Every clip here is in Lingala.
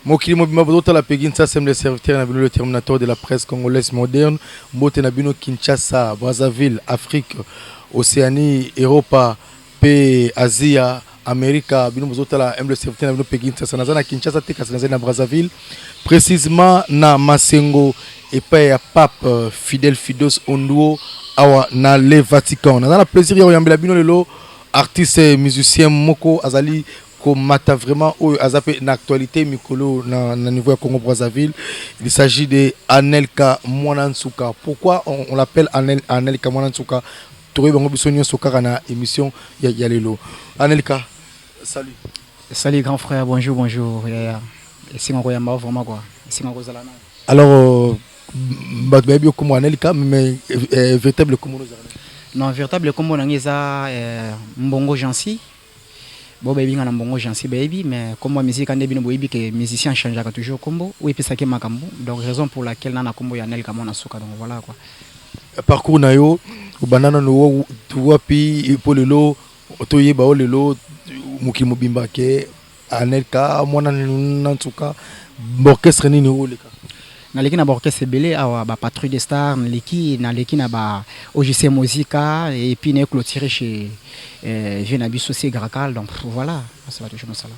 Mokili mobimba bozota la pegin ça c'est le serviteur na bino le terminateur de la presse congolaise moderne mbote na bino Kinshasa, Brazzaville, Afrique, Océanie, Europa, pe Asia, America, bino bozota la le serviteur na bino pegin ça na Kinshasa te kasi na Brazzaville, précisément na Masengo et pa ya pape Fidel Fidos Onduo awa na le Vatican. Na la plaisir ya yambela bino lelo artiste musicien moko azali komata vraiment azapé na actualité mikolo na niveau ya Congo Brazzaville. Il s'agit de Anelka Mwanansuka. Pourquoi on l'appelle Anelka Mwanansuka? Touré bango bisonyo soka na émission ya lelo. Anelka, salut. Salut grand frère, bonjour. C'est vraiment quoi. Alors baby comme Anelka mais véritable comme nous. Non, véritable comme on a Mbongo Jansi. Bon baby ngana Mbongo Jansi baby mais comme moi musique ande bino boyebi que musicien change toujours combo ou puis ça ke makambo. Donc raison pour laquelle nana combo ya Anelka Mwanansuka, donc voilà quoi. Parcours na yo banana no wapi pour lelo toyeba o lelo mukili mobimba ke Anelka Mwanansuka orchestre nini o leka naleki na orchestre belé awa ba patrouille des stars naleki na ba OGC Mozika et puis na clôturé chez Jenabi Socié Gracal, donc voilà ça va toujours ça là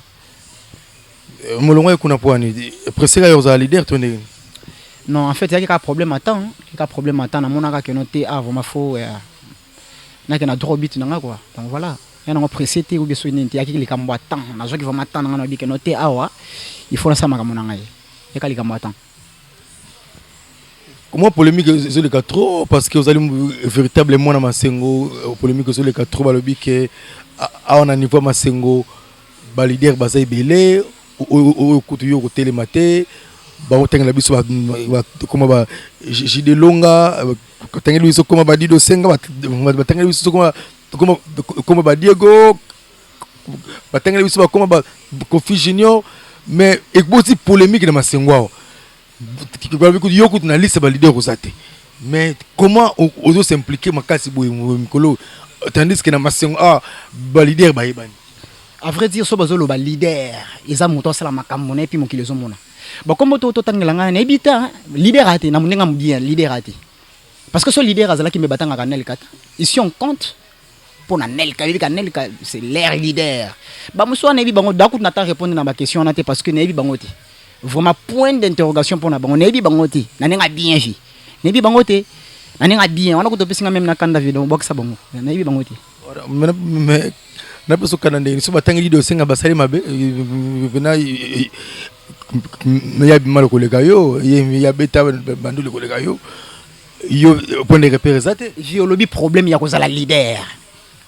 molongo kuna poani presera yo za leader tonne. Non, en fait il y a un problème à temps na monaka que noté avant ma faux na que na trop bit na quoi, donc voilà il y a un précédé ou bien so nti ya ki le kambo temps na zo ki vraiment temps na bi que noté awa il faut la ça maka monanga ya ka le kambo temps. Comment polémique sur le cas trop parce que vous allez véritablement dans Masengo polémique sur le cas trop balobi que on a niveau Masengo ba leader bazai belé au côté yo côté le matin ba otenga la biso ba comment ba jide longa otenga biso comment ba Dido Senga ba tenga biso comment ba Diego ba tenga biso comment ba Kofi Junior mais ekbosi polémique dans Masengo. Mais comment on doit s'impliquer tandis que dans Masengo leader à vrai dire so bazolo ba leader ils ont monté ça la makambo na puis mon kilezo mona bon comme to tangela na ebita leader ate na munenga bien leader ate parce que ce leader azala qui me batanga kanel kata ici on compte pour na Nelka c'est l'air leader ba muso na bi bango daku na ta répondre na ba question na te parce que na bi bango te vraiment point d'interrogation pour na bango na bi bango te na nenga bien ji na bi bango te na nenga bien on a ko to pesinga même na kanda video boxa bango na bi bango te mais na peso kanande so batangi Dido Senga basali mabe na ya bimalo kolega yo ya beta bandu le kolega yo point de repère zate violobi problème ya kozala leader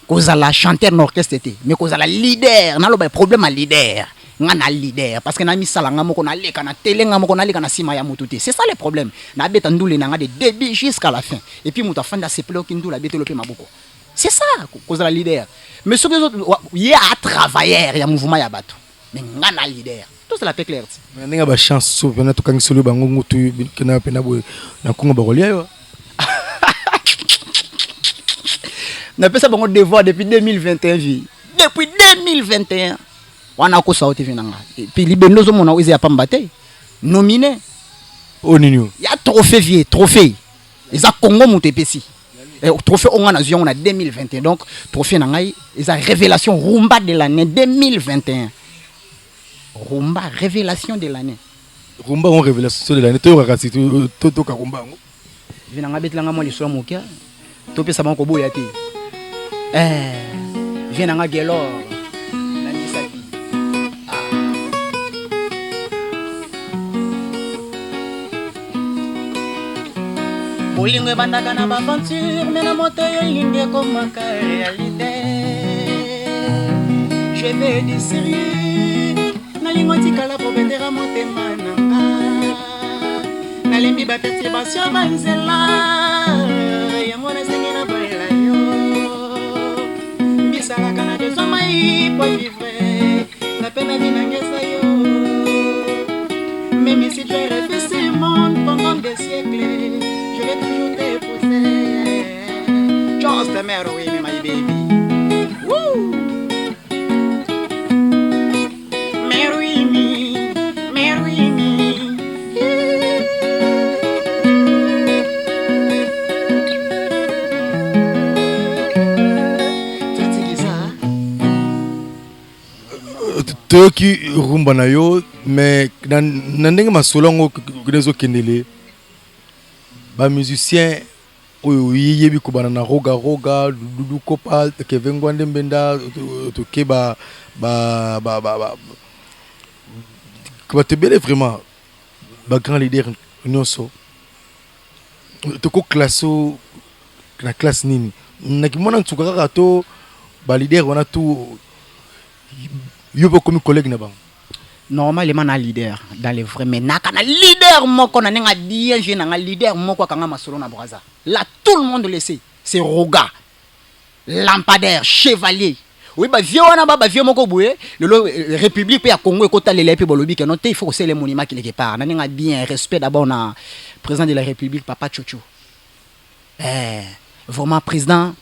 kozala chanteur d'orchestre te mais kozala leader na lo ba problème à leader ngana leader parce que na misala nga moko na leka na telenga moko na leka na sima ya mututé, c'est ça le problème na beta ndule na nga de début jusqu'à la fin et puis muta fanda se plo ki ndula beta lope maboko, c'est ça kozala leader mais ceux autres il y a travailleur ya mouvement ya bato mais ngana leader tout c'est la paix claire nga ba chance so na to kangi solo bango ngutu kena pena bo na kongo ba kolia yo na pesa bango devoir depuis 2021 vie depuis 2021 wana ko sauti vinanga et puis libendo zo mona ozi ya pambate nominé au nino ya trophée ils a Congo mutepesi trophée on a en 2021 donc trophée nangai ils a révélation rumba de l'année 2021 rumba révélation de l'année rumba on révélation de l'année to rakasi to ka rumba ngo vinanga betlanga mo lisolo mokia to pesa bango boya te vinanga gelo Bolingo bandaka na aventure mais na moto yo lingi comme réalité. Je vais dire sérieux na lingo tikala po betera motema nanga. Na limbi ba perturbation banzela yango na sengi na bolela yo. Bisala kana de somai po vivre na pena vinangesa yo. Même si tu es refait ce monde pendant des siècles, je vais toujours t'épouser. Just marry me, my baby. Woo! Marry me, toyoki rumba na yo mais na ndenge masolo yango ezokendele bamusicien oyo yebi kobana na roga Dudu Kopa Kevin Ngwande Mbenda toke batebele vraiment grand leader nyonso toko klasso na classe nini nakimona ntuka kaka to leader wana tu yo comme collègue na bango. Normalement na leader dans les vrais mais na kana leader moko na nga bien je na leader moko kanga masolo na Braza. Là tout le monde le sait, c'est Roga. Lampadaire, chevalier. Oui ba vieux wana ba vieux moko boye le République pe ya Congo ekota lele pe bolobi que non il faut que c'est les monuments quelque part. Na nga bien respect d'abord na président de la République Papa Chocho. Vraiment président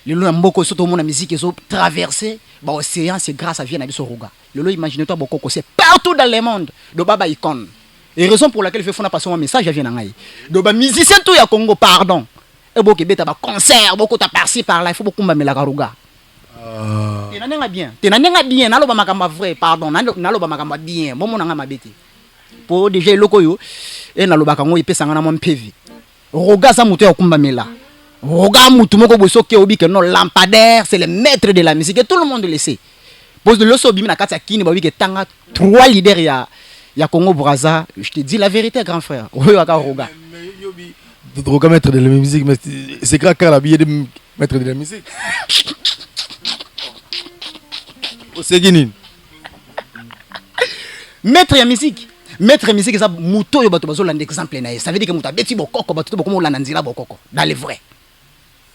le lo mboko soto mona musique ezo traverser ba océan c'est grâce à Vienne Abiso Roga. Le lo imagine-toi boko c'est partout dans le monde do baba icône. Et raison pour laquelle il faut passer un message à Vienne ngai. Do ba musicien tout ya Congo pardon. Et boko beta ba concert boko ta par-ci par là il faut beaucoup mbamela Roga. Tenanenga bien na lo ba makamba vrai pardon na lo ba makamba bien bon mona nga mabeti. Pour déjà loko yo et na lo ba kango ipesa ngana mo mpevi. Roga sa muto ya kumbamela. Roga mutu moko bosoke obi que non lampadaire c'est le maître de la musique et tout le monde le sait. Pose de l'osso bimi na kati ya kini ba wi que tanga 3 leaders ya Congo Brazza, je te dis la vérité grand frère. Oyo aka Roga. Roga maître de la musique mais c'est grave car la billet de maître de la musique. Oseginin. Maître ya musique. Maître musique ça muto yo bato bazola exemple na. Ça veut dire que muta beti bokoko bato boko mo la nzila bokoko dans les vrais.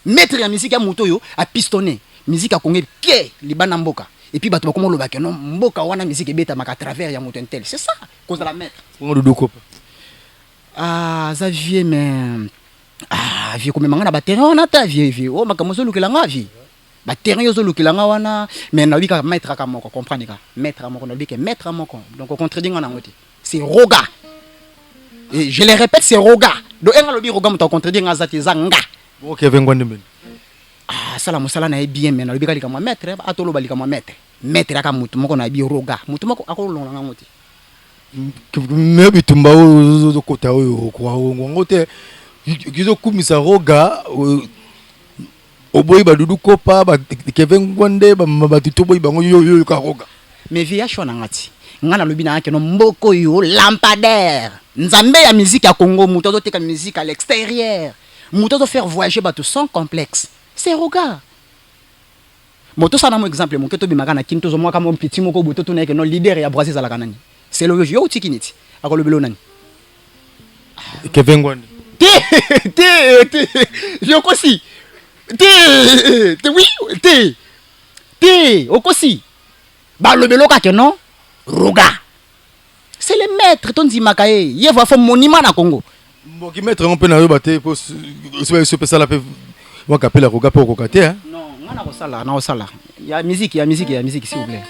Maître ya musique ya muto yo a pistonné musique a Congo pied libana mboka et puis bato bakomo loba que non mboka wana musique beta maka travers ya muto tel c'est ça cause de la maître Dudu Kopa ça vieux mais vieux comme manga na ba terrain on ata vieux oh makamozo lukela nga vie ba terrain yo zo lukela nga wana mais na wika maître ka moko comprendre ka maître moko na bike maître moko donc au contredit nga ngoti c'est Roga et je le répète c'est Roga do enga lobi Roga muto contredit nga zati zanga. Ok, Ngwande Mbenda. Sala musala na bien mais na lobi kalika mo maître atolo balika mo maître aka mutu moko na bi Roga mutu moko akolonga nga ngoti mais bitumba o kota o kwa ngote kizo kumisa Roga oboyi ba Dudu Kopa ba Kevin Ngwande ba titoboyi bango yo ka Roga mais via shona ngati ngana lobi na ke no mboko yo lampadaire nzambe ya musique ya Congo muto to teka musique à l'extérieur muto to faire voyager bato sans complexe c'est Roga moto sana mo exemple mo keto bimaka na kinto zo mo ka mo petit moko boto to na ke no leader ya Brazil za la kanani c'est le yo tikiniti akolo belo nani Kevin Ngwande yo kosi oui okosi ba le belo ka ke non Roga c'est le maître ton dimakaye ye va faire monument na Congo bon qui mettre un peu na yo baté pour se ça la peut moi capter la Roga pour kokate hein non ngana ko sala na sala ya musique s'il vous plaît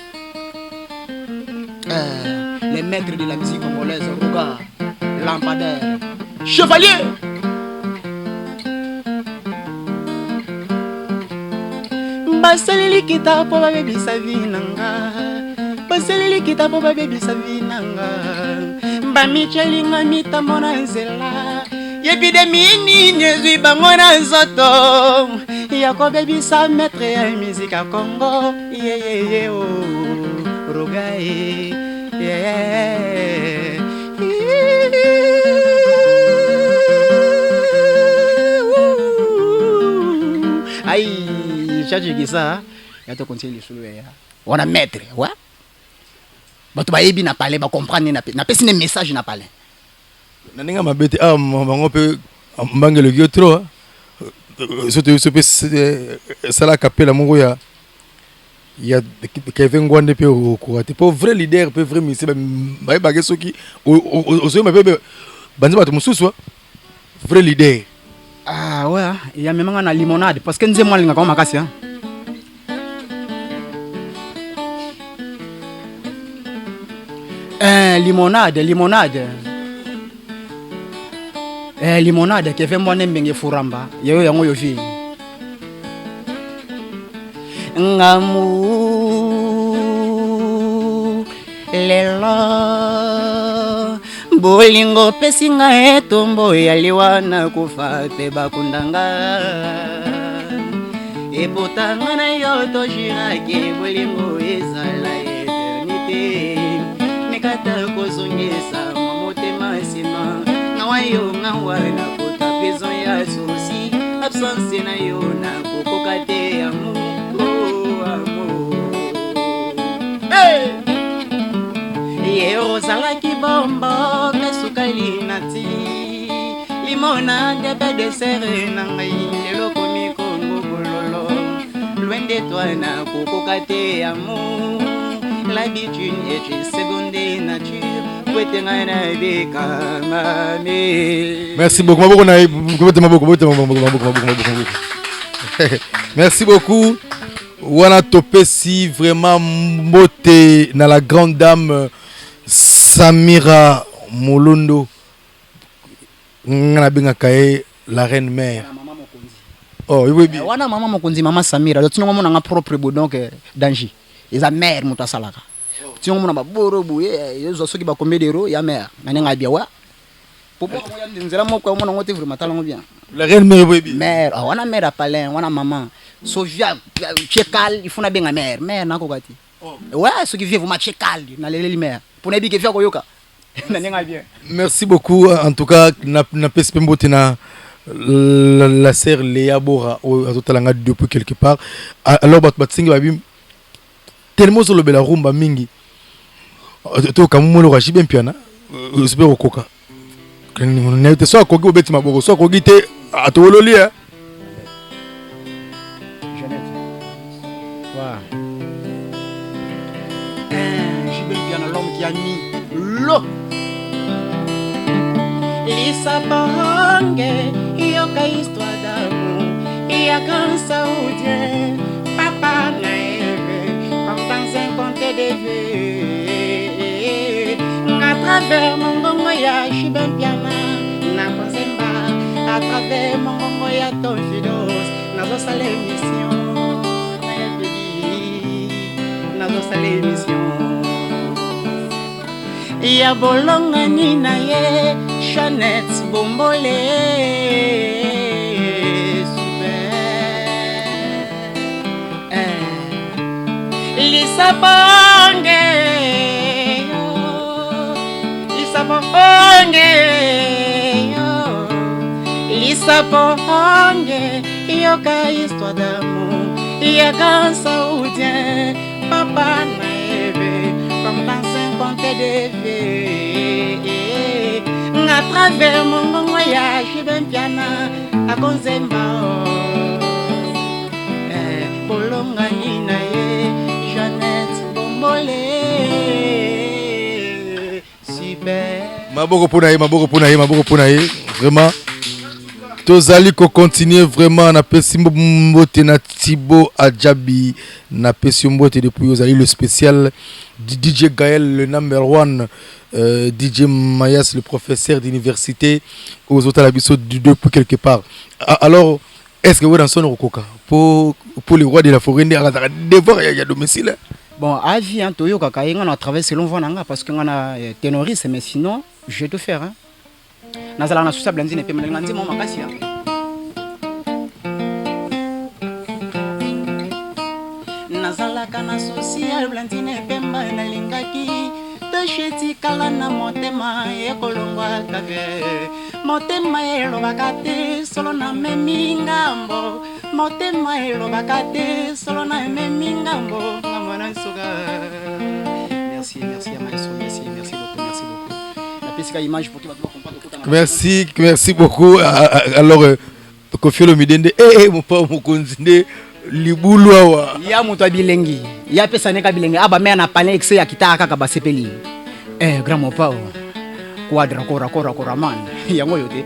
les maîtres de la musique congolaise Roga lampadaire chevalier basaleli kita po ba bebisa vinanga basaleli kita po ba bebisa vinanga bamichelinga mitambo na nzela epidemie nyezwi bango na nzoto ya kobebisa maître ya musique ya Congo yeyeye o Roga aïe chaque ça ya to conseiller solo ya on a maître ouais bato ba yebi na parler ba comprendre na pesi ne message na parler na ninga mabete bango pe mbangelo yo trop surtout sala capella mongo ya Kevin Ngwande pe okurate pour vrai leader pe vrai ministre ba ba soki ozo mabe banzi bato mususu vrai leader ouais il y a même na limonade parce que nze moi linga kama makasi hein limonade limonade Kevin Ngwande mbenge furamba yeyo yango yo vi ngamu lelo bolingo pesinga etombo yaliwa na kufa pe bakundanga epotanga na yo toshiraki bolingo ezala eternité nekata kozongesa motema nsima ngawa yo ngawa na kota prison ya susi absence na yo na kokoka te amour ozalaki bombo pesukali nati limona ndebe desere na ngai lelo komi kongo bololo loin de toi na kokoka te amour l'habitude est une seconde nature kwetenga na beka mame. Merci beaucoup. Merci beaucoup. Wana topesi vraiment mbote na la grande dame Samira Molondo ngana benga kae la reine mère. Oh oui oui. Wana mama mokonzi mama Samira do tinongo mona nga propre bo donc danger. Eza mère muta salaka. Tinongo mona baboro buye yezo soki ba combedero ya mère. Nani nga bia wa. Popo mo ya nzela moko mona ngote vraiment talango bien. La reine mère oui. Mère, wana mère a palin, wana maman. Sofia chekal il faut na benga mère na kokati. Ouais, ce qui vient vous matcher calme na lele mère. Pour ne bien faire koyoka. Bien. Merci beaucoup en tout cas na pespembote na la sœur Léa Bora azotalanga depuis quelque part. Alors batsingi babi tellement sur le bela rumba mingi. To kamumolo rashi bien piana. Espero koka. Kana te so akogi obeti maboko so akogi te atololi hein. L'homme qui a mis l'eau. Lisa Bonge, yoka histoire d'amour, yaka saoudien, papa naïve, pendant un conte de vie. À travers mon gongo ya shibem piana, na konsemba, à travers mon gongo ya ton fidos, nazo sale mission, nazo sale mission. Ya bolonga nina ye Chanette Bombole super Lisa Bonge Lisa Bonge Lisa Bonge yoka histoire d'amour yaka saoudien papa naïve comme dans un conte de vie. À travers mon voyage, je piana à Konzemba. Bolonga nina ye, Jeannette Bombole. Super. Maboko punaye, vraiment. Tozali ko continuer vraiment na pesi mbote na Thibaut Adjabi na pesi mbote depuis ozali le spécial DJ Gaël le number one DJ Mayas le professeur d'université aux autres abisso depuis quelque part. Alors est-ce que vous dans son rokoka pour les rois de la forêt devoir ya domicile. Bon avis hein toyo kaka on a traversé selon vonanga parce que on a ténoriste mais sinon je vais tout faire hein. Nazala na susa blandine pe mlanganzi mo makasi ya Nazala kana social blandine pe na lingaki tosheti kala na motema ekolongwa kave motema elobaka te solo na memingambo motema elobaka te solo na memingambo ngamona nsoga. Merci Amaïso, merci beaucoup. La pesika image pour que vous compreniez. Merci beaucoup. Alors, Kofi Olomidende, mon père, mon continue, Libulu awa. Ya muto bilengi, ya pesa neka bilengi. Aba me na pale exe ya kitaka kaka basepeli. Grand mon père, quadra kora man. Yango yote.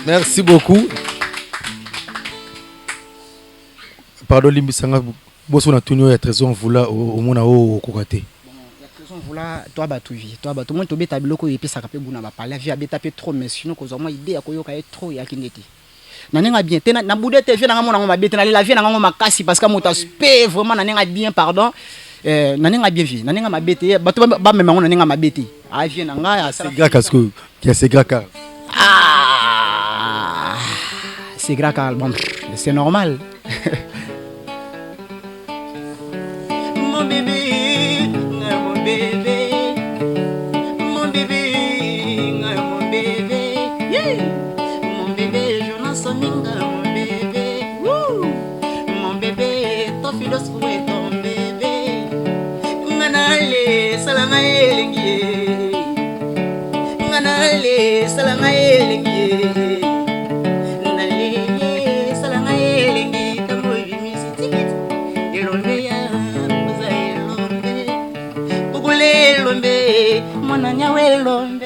Merci beaucoup. Pardon, Limbisanga, bosso na tunyo ya trésor vula au mona au kokate. Voilà, toi batuvi, toi batu moi to beta biloko et puis ça kapé guna ba parler via beta pe trop mais sinon ko zoma idée ya koyoka e trop ya kindeti. Na nenga bien tena na bude te vient na ngamo na ngoma beta na la vie na ngamo makasi parce que mota spé vraiment na nenga bien pardon. Na nenga bien vie, na nenga mabete batu ba même na nenga mabete. Ah vient na nga c'est grave parce que qui c'est grave car. Ah c'est grave car bon c'est normal. Mon bébé, mon bébé, mon bébé, mon bébé, yeah. Mon bébé, Jonas Ominga, mon bébé, woo. Mon bébé, ton filos est ton bébé. Nganale, salama elengi, nganale, salama elengi, nganale, salama elengi, tango bimisi tikit, elombe ya.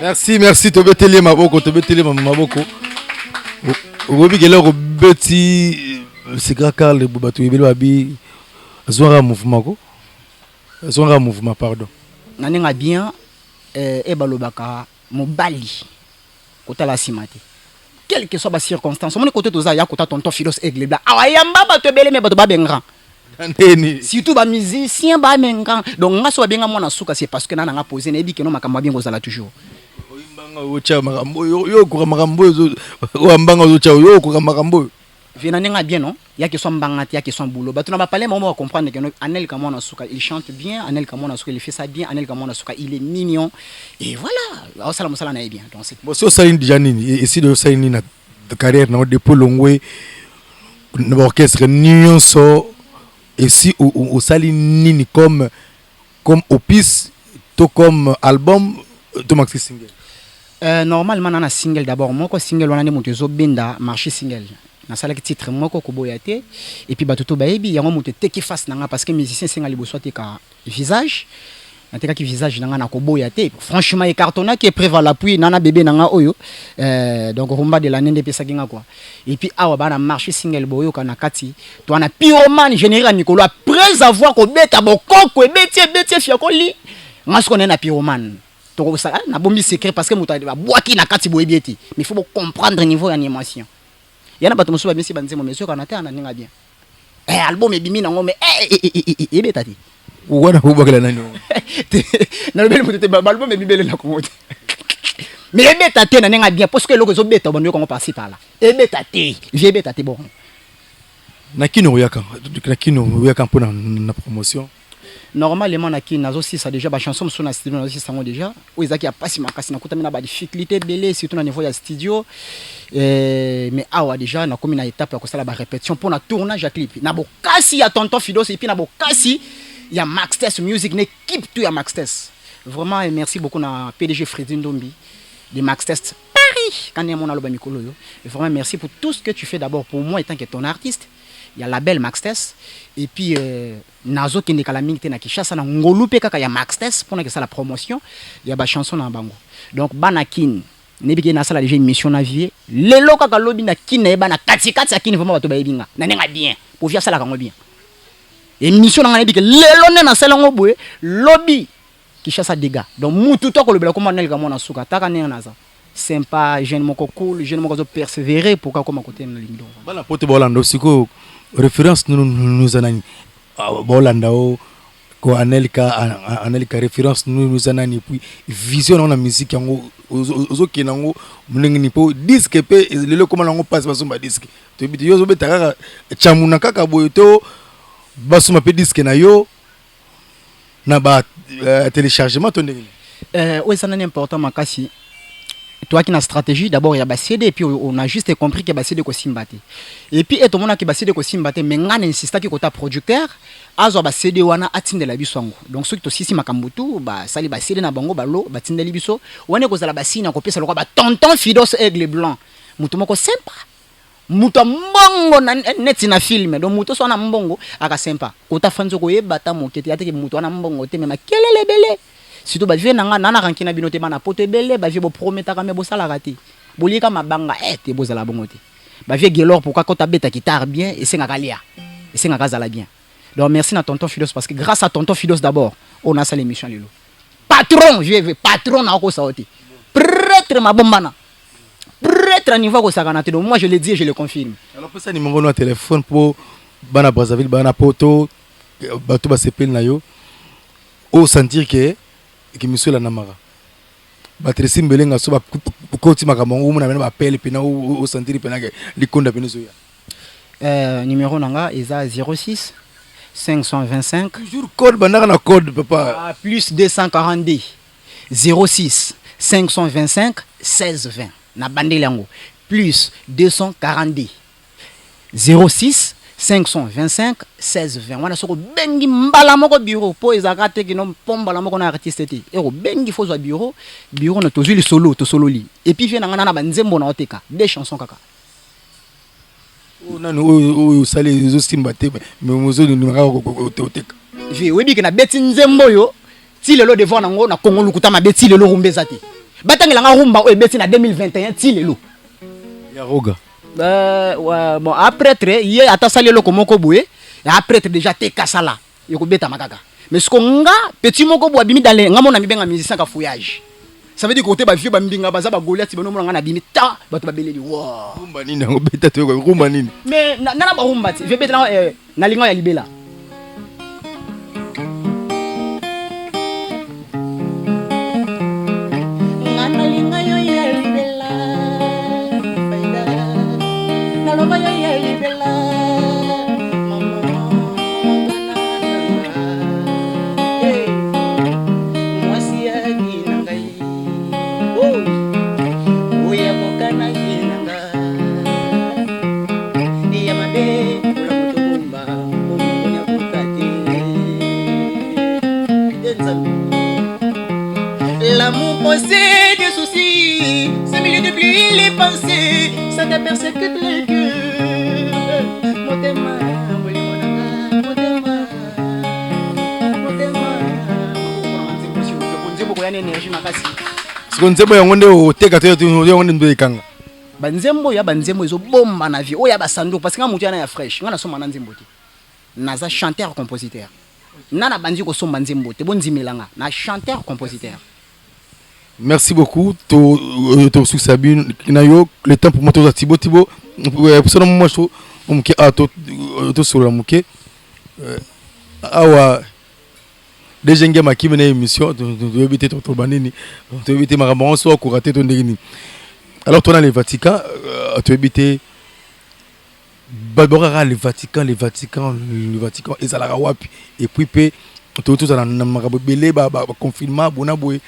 Merci, merci. Tobeteli maboko, tobeteli maboko. Obi gelero beti c'est grave car le batu ibelo abi zonga mouvement ko. Zonga mouvement pardon. Nanenga bien e balobaka mobali kota la simate. Quelle que soit la circonstance, on est côté toza ya kota tonton Philos Aigle bla. Awayamba bato belé mais bato ba bengra. Surtout ba musicien ba menga. Donc nga so benga mwana suka c'est parce que nana nga poser na ebi que no makamba bien kozala toujours. Oyimbanga ocha makambo yo ko makambo yo mbanga ocha yo ko makambo. Vient nanenga bien non? Ya que son mbangati ya que son boulot. Bato na ba parler moment comprendre que Anel Kamona suka il chante bien, Anel Kamona suka il fait ça bien, Anel Kamona suka il est mignon et voilà. Au salam sala na bien. Donc c'est bon so ça une déjà nini ici de ça une na carrière na depuis longwe na orchestre nion so et si au sali nini comme opus to comme album to maxi single normalement na single d'abord moi ko single wana ne moto zo benda marché single na sala ki titre moko ko boyate et puis batuto baebi yango moto te ki face nanga parce que musicien singa liboso te ka visage na te ka ki visage nanga na ko boyate franchement e cartonna qui est préva l'appui nana bébé nanga oyo donc rumba de l'année de pesa kinga quoi et puis awa bana marché single boyo kana kati to na pyromane général Nicolo après avoir ko beta bokoko e betie fiakoli ngasko na pyromane to ça na bombi secret parce que moto ba boaki na kati boyebi eti mais il faut comprendre niveau animation yana bato musuba bien si banze mo monsieur kana ta na ninga bien album ebimi nango mais ebetati wana kubakela nani na bele moto te album ebibele na komote mais ebetati na ninga bien parce que loko zo beta bonyo ko passer par là ebetati j'ai ebetati bon na kino yaka pour na promotion normalement na ki nazo si ça déjà ba chanson sur na studio nazo si sango déjà o ezaki ya pasi makasi na kutamina ba difficulté belé surtout na niveau ya studio mais awa déjà na komi na étape ya ko sala ba répétition pour na tournage ya clip na bo kasi ya tonton Philos et puis na bo kasi ya Max Test Music n'équipe tout ya Max Test vraiment et merci beaucoup na PDG Freddy Ndombi de Max Test Paris quand on a le ba mikolo yo et vraiment merci pour tout ce que tu fais d'abord pour moi étant que ton artiste. Il y a la belle Max Test et puis nazo kende kala mingi te na Kishasa na ngolu pe kaka ya Max Test pour que ça la promotion il y a ba chanson na bango donc banakin nebiki na sala déjà émission na vie lelo kaka lobi na kin na bana katikati ya kin vraiment bato ba yebinga na nenga bien pour via sala kango bien émission na nebiki lelo ne na sala ngo boye lobi Kishasa dega donc mutu to ko lobela ko manel ka mona suka taka nenga naza sympa jeune moko cool jeune moko zo persévérer pour ka koma côté na lindo bana pote bolando siko référence nous anani bolandao ko Anelka référence nous anani puis vision na musique yango ozo kenango munengi po disque pe lelo koma nango passe basumba disque to biti yo zo betaka chamuna kaka boyoto basuma pe disque na yo na ba téléchargement to ndenge ouais ça n'est important makasi. Toi qui na stratégie d'abord il y a CD et puis on a juste compris que CD ko simbate et puis tout le monde qui CD ko simbate mais ngana insista ki kota producteur azo ba CD wana atindela biso ngo donc ceux qui to sisi makambutu ba sali ba CD na bango balo batindeli biso wana ko zala ba sina ko pesa lokwa ba tonton Philos Aigle Blanc mutu moko sympa mutu mbongo na neti na film donc mutu so na mbongo aka sympa kota fanzo ko yebata mokete ateke mutu na mbongo te mais kelele belé surtout ba vie nanga nana rankina binote bana pote belé ba vie bo prometaka me bo sala rati bolika mabanga te bozala bongo te ba vie gelor pourquoi quand tabeta guitare bien et senga kalia et senga kazala bien. Donc merci à tonton Fidos parce que grâce à tonton Fidos d'abord on a ça l'émission lelo. Patron, je vais patron na ko saoti. Prêtre ma bombana. Prêtre niveau ko sakana te. Donc moi je le dis et je le confirme. Alors pour ça numéro no téléphone pour bana Brazzaville bana poto bato ba sepel na yo au sentir que monsieur la namara. Batresi mbelenga so ba koti makamongo muna ba pele pena au sentir pena que likonda Venezuela. Numéro nanga eza 06 525 toujours code banana na code papa plus 242 06 525 1620 na bandeli yango plus 242 06 525 1620 wana soko bengi mbala moko bureau po ezaka te kino pomba la moko na artiste te ero bengi fozwa bureau na tozuli solo to solo li et puis vient na banzembo na oteka des chansons kaka nanu sali zo simba te mais mozo ni ngaka oteka vi webi ke na beti nzembo yo ti lelo devant nango na Congo lukuta ma beti lelo rumbeza te batangela nga rumba o beti na 2021 ti lelo ya roga bon après très hier ata sali lelo komoko boué après déjà te kasala yoko beta makaka mais ce qu'on nga petit moko bo abimi dans les nga mona mibenga musicien ka fouillage. Ça veut dire côté ba vieux ba mbinga baza ba Goliath ba no mona na bimi ta bato ba beleli wow rumba nini ngo beta to rumba nini mais na ba rumba ti je beta na linga ya libela ngana linga yo ya libela baida na lo ba ya libela L'amour possède des soucis, ça multiplie les pensées, ça te persécute les cœurs. Motema, sikonzembo yango nde oteka to yango nde ndekanga banzembo ya banzembo ezo bomba na vie oya basando parce que nga mutu yana ya fresh nga na soma na nzembo te naza chanteur compositeur nana bandi ko somba nzembo te bonzimelanga na chanteur compositeur. Merci beaucoup to Sabine Kinayo le temps pour moi to Tibo pour ça moi je mke to sur la mke awa déjà ngema makime na émission to éviter to banini to éviter makambo so ko rater to ndeni. Alors toi dans le Vatican to éviter Barbara le Vatican et ça la wapi et puis tout ça na makambo belé ba confinement bona boy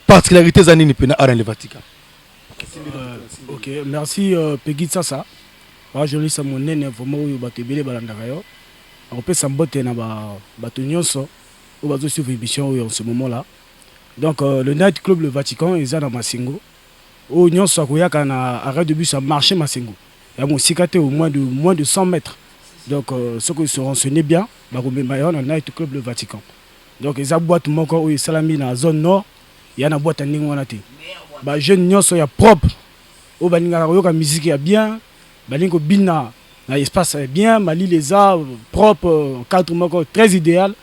particularité zanini pena à le Vatican. Ok, merci Peggy Sasa. Moi je lis ça mon nene vraiment où bato belé balandaka yo. On peut s'embotter na bato nyonso ou bato suivre émission en ce moment là. Donc le Night Club le Vatican ils dans Masingo. Au nyonso akoyaka na arrêt de bus à marché Masingo. Il y a mon cicaté au moins de 100 mètres. Donc ceux qui se renseignent bien, bakomema yo na Night Club le Vatican. Donc ils aboîtent moko où salami na zone nord. Il y a une boîte à n'ingwanate. Bah jeune nyonso ya propre. Au baninga yoka musique ya bien. Balingo bina na espace bien. Mali les arts propre cadre moko très idéal.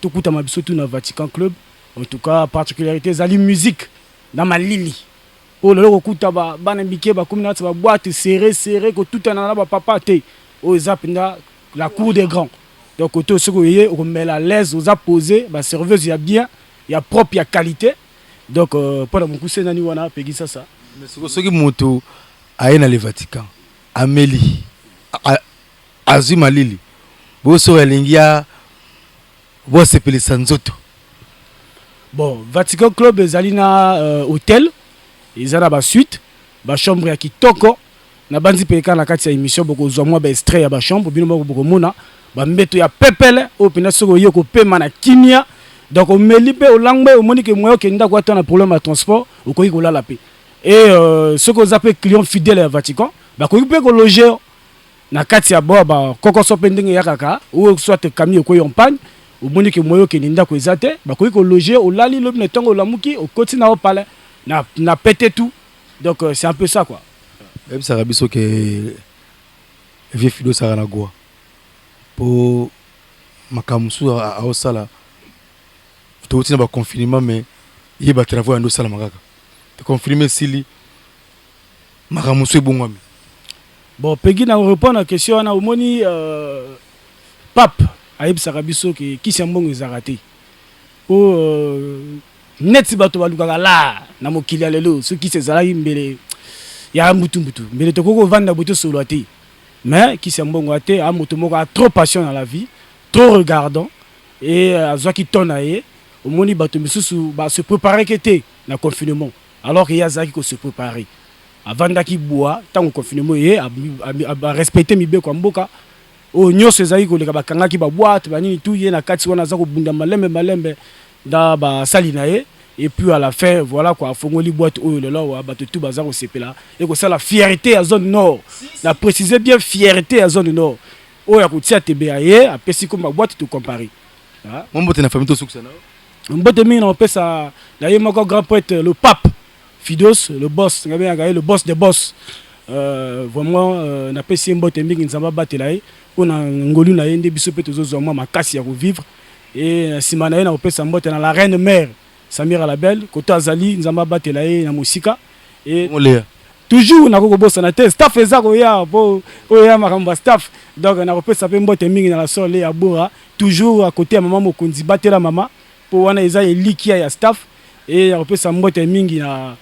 Tout kuta mabiso tout na Vatican Club. En tout cas particularité zali musique na malili. Oh le kuta ba bana bike ba comme na ba boîte serré ko tout en ba papa te. Oh zapinda la cour des grands. Donc auto ce que on met à l'aise aux apposés, ba serveuse ya bien, ya propre, ya qualité. Donc pendant mon coup c'est nani wana Peggy Sasa. Mais ce qui moto aena le Vatican Amélie Azuma Lili boso elingia bo sepeli sanzoto. Bon Vatican Club ezalina hôtel ezala ba suite ba chambre ya kitoko na bandi peka na kati ya émission boko zwa mwa ba extrait ya ba chambre bino boko mona ba mbeto ya pepele o pena soko yoko pema na kimia. Donc au Melipe au Langbe au Monique moyo qui n'a pas un problème à transport au koyi ko la paix et ce qu'on appelle client fidèle à Vatican ba koyi pe ko loger na kati ya bo ba koko so pending ya kaka ou soit camion ko yompagne au Monique moyo qui n'a ko ezate ba koyi ko loger au lali le netongo la muki au koti na au palais na pété tout Donc c'est un peu ça quoi. Même ça rabiso que vieux fido ça na goa. Pour makamusu a osala. Tu as un confinement mais il va travailler en osala makaka. Tu confirmer sili makamusu bon. Bon, Peggy n'a répondre à la question on a omoni pape Aïb Sarabiso qui s'est bon raté. Ou net si bato balukaka la na mokili alelo ceux qui se zalaki mbele ya mutu mbele to koko vanda boto solo ate. Mais qui s'est bon raté a moto moko a trop passion dans la vie, trop regardant et azwa ki tonaye omoni bato misusu ba se préparer kete na confinement alors qu'il y a zaki ko se préparer. Avant d'aki bois tant au confinement yé a respecter mibe kwa mboka o nyose zaki ko leka bakanga ki ba boîte ba nini tout yé na kati wana za ko bunda malembe da ba salina ye et puis à la fin voilà quoi fongoli boîte o le là wa bato tout bazar ko sepela et ko ça la fierté à zone nord la préciser bien fierté à zone nord o ya ko tia TBA ye a pesi ko ma boîte tout comparer mon bote na famille to succès na mbote mi na pesa na ye moko grand poète le pape Fidos, le boss, le boss des boss. Vraiment, na pesi mbote mingi nzamba batela pour na ngolu na yende biso pe tozo zoma makasi ya vivre et simana na pesa mbote na la reine mère Samira la belle koto azali nzamba batela na musika et toujours na ko bossa na te staff ezako ya po oya makamba staff donc na pesa pe mbote mingi na la sole ya bora toujours à côté ya maman mokonzi batela mama po wana eza elikia ya staff et na pesa mbote mingi na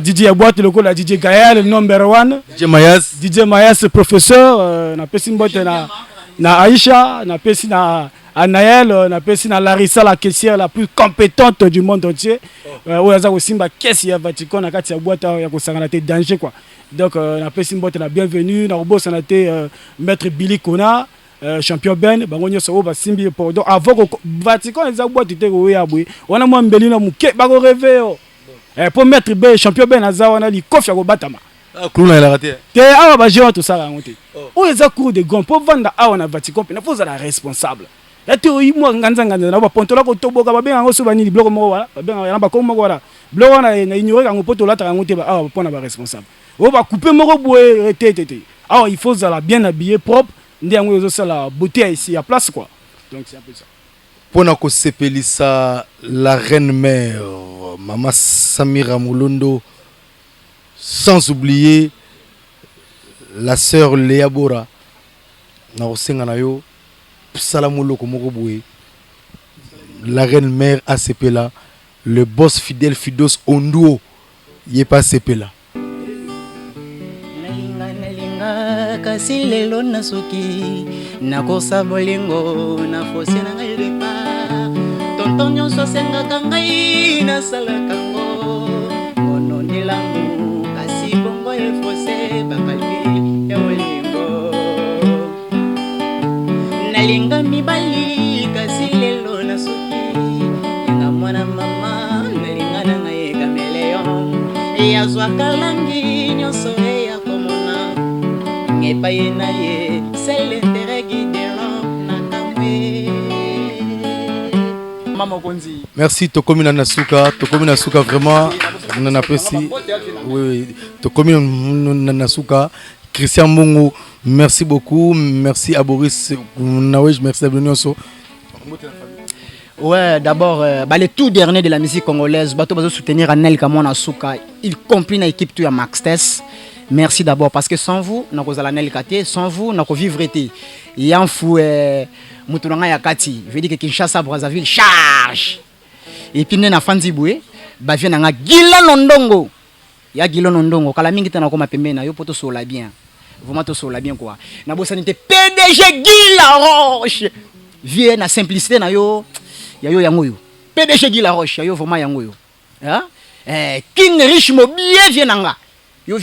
DJ ya boîte le la DJ Gaël number 1 DJ Mayas professeur na pesi mbote na Aïcha na pesi na Anaël na pesi na Larissa la caissière la plus compétente du monde entier oyaza ko simba caisse ya Vatican na kati ya boîte ya ko sangana te danger quoi donc na pesi mbote na bienvenue na robosa na te maître Billy Kona champion Ben bango nyoso o ba simbi pour donc avant ko Vatican eza boîte te ko ya bwe wana mo mbeli na muke ba ko rêver pour mettre B champion Ben azawana li kofi ya ko batama Klouna il a raté. Te awa ba géant tout ça raconté. O eza cour de grand pour vendre awa na Vatican pe na faut la responsable. Ya te o mo nganza na ba pontola ko toboka ba benga ngo so bani bloko mo wala ba benga na ba ko mo wala. Bloko na ignorer ka ngo potola ta ngo te ba awa pona ba responsable. O ba couper mo boye tete. Awa il faut la bien habillé propre ndi ngo zo ça la beauté ici à place quoi. Donc c'est un peu ça. Pona ko sepelisa la reine mère Mama Samira Moulondo, sans oublier la sœur Léa Bora na osenga na yo salamulo ko moko boye la reine mère ACP là le boss fidèle Fidos Onduo yé pas ACP là nalinga kasi lelo nasuki nakosa bolingo na fosi na ngai repa tonton nyonso asengaka ngai nasalaka ngo ngono ndilangu kasi bongo efose bakali ya olingo nalinga mibali kasi lelo nasuki nga mwana mama nalinga na ngai kameleon yazwaka langi nyonso eya komona ngepaye na ye c'est l'intérêt guidant na kamwe. Merci Tokomi Nasuka vraiment nanapesi oui Tokomi Nasuka Christian Mbongo merci beaucoup merci à Boris Nawej merci à Benioso. Ouais, d'abord les tout derniers de la musique congolaise bato bazo soutenir Anel Kamon Nasuka il compris na équipe tout ya Max Tess. Merci d'abord parce que sans vous na kozala Nel Kate sans vous na ko vivre été yanfu mutunanga ya kati veut dire que Kinshasa Brazzaville charge et puis na Fanziboué ba vient nga Gila Nondongo ya Gila Nondongo kala mingi tana ko mapembe na yo poto sola bien vraiment to sola bien quoi na bo sanité PDG Gila Roche vie na simplicité na yo ya yo yango yo PDG Gila Roche ya yo vraiment yango yo hein King Rich Mobier vient nga